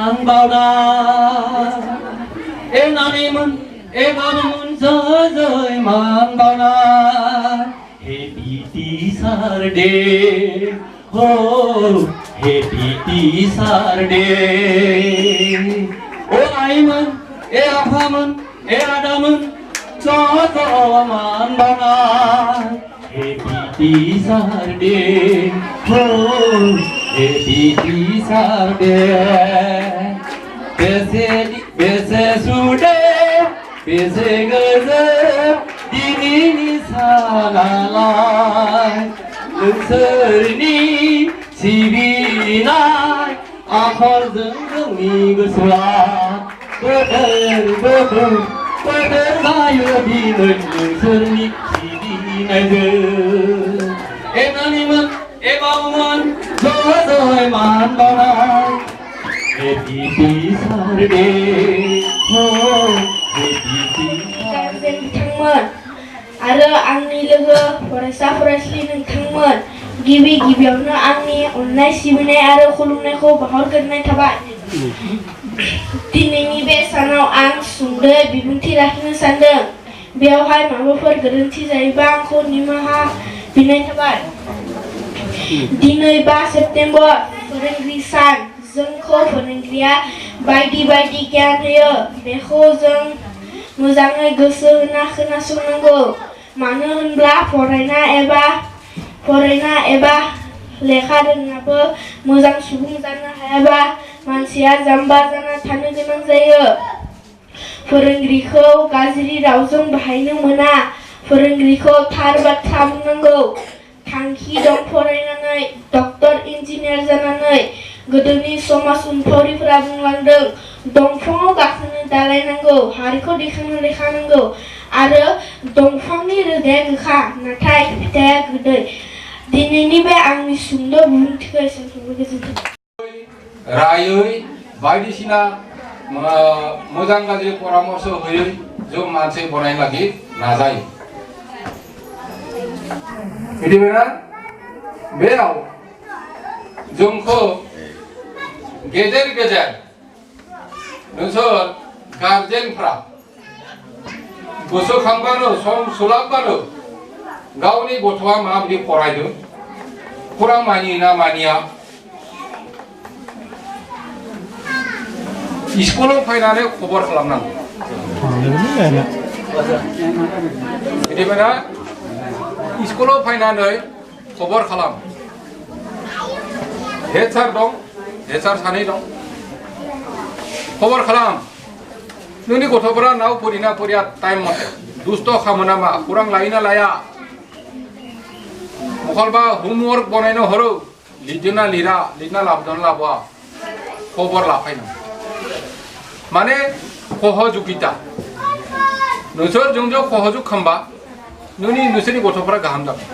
mang bao la em 나님은 에바는 저저의 mang bao la Happy Saturday oh Happy Saturday 오 나임은 에 아파면 에 아담은 저저 mang bao la Happy Saturday oh Happy Saturday Bese sude Bese gaza Dinini salalai Nungsarni Sivinai Akhor zengmi guswa Bader kayu binun Nungsarni Sivinai Enaniman Ebaman Zozoy man banai Happy Saturday oh Happy नोंथांमोन आरो आंनि लोगो फरायसा-फरायसुलि नोंथांमोन गिबियावनो आंनि अननाय सिबिनाय आरो खुलुमनायखौ बावहरग्रोनाय थाबाय दिनैनि बे सानाव आं सुंद'यै बिबुंथि लाखिनो सानदों बेवहाय माबाफोर गोरोन्थि जायोबा आंखौ निमाहा बिनाय थाबाय दिनै 5 सेप्तेम्बर फोरोंगिरि सान जोंखौ फोरोंगिरिया बायदि गियान होयो बेखौ जों मोजाङै गोसो होना खोनासंनांगौ मानो होनब्ला फरायना एबा लेखा रोंनाबो मोजां सुबुं जानो हायाबा मानसिया जाम्बा जाना थानो गोनां जायो फोरोंगिरिखौ गाज्रि रावजों बाहायनो मोना फोरोंगिरिखौ थार बाथ्रा बुंनांगौ थांखि दं फरायनानै डक्टर इन्जिनियार जानानै गोदोनि समाज उनफावरिफोरा बुंलांदों दंफाङाव गाखोनो दालाय नांगौ हारिखौ दैखांनो लेखा नांगौ आरो दंफांनि रोदाया गोखा नाथाय फिथाइया गोदै दिनैनि बे आंनि सुंद' बिबुंथिखौ एसेबांनो गोजोन्थों रायै बायदिसिना मोजां गाज्रि परामर्श होयै जों मानसि बनायनो लागि नाजायो बिदिब्ला बेयाव जोंखौ गेजेर नोंसोर गार्जेनफ्रा गोसोखांबानो सम सोलाबबानो गावनि गथ'आ माबायदि फरायदों फरा मानियो ना मानिया स्कुलाव फैनानै खबर खालामनांगौ बिदिब्ला स्कुलाव फैनानै खबर खालाम हेड सार दं हेड सार सानै दं खबर खालाम नोंनि गथ'फोरा नाव फरिना फरिया टाइम मथे दुस्थ' खालामो नामा खौरां लायो ना लाया मखलबा होमवर्क बनायनो हरो लिरदोंना लिरा लिरना लाबोदोंना लाबोआ खबर लाफैनांगौ माने सहजुगिता नोंसोर जोंजों सहजुग खालामबा नोंसोरनि गथ'फोरा गाहाम जागोन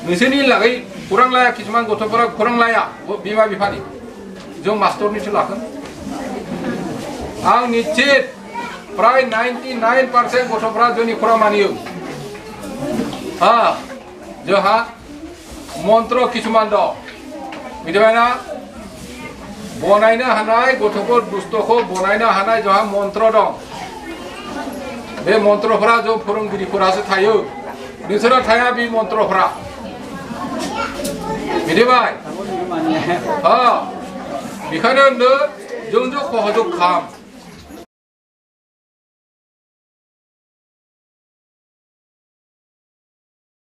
नोंसोरनि लागै खौरां लाया किसुमान गथ'फोरा खौरां लाया बिमा बिफानि जों मास्टरनिसो लागोन आं निश्चित प्राय 99% गथ'फ्रा जोंनि खौरां मानियो जोंहा मन्त्र किसुमान दं मिथिबायना बनायनो हानाय गथ'फोर दुस्थ'खौ बनायनो हानाय जोंहा मन्त्र दं बे मन्त्रफोरा जों फोरोंगिरिफोरासो थायो नोंसोरा थाया बे मन्त्रफोरा मिथिबाय बेखायनो जोंजों सहयोग खालाम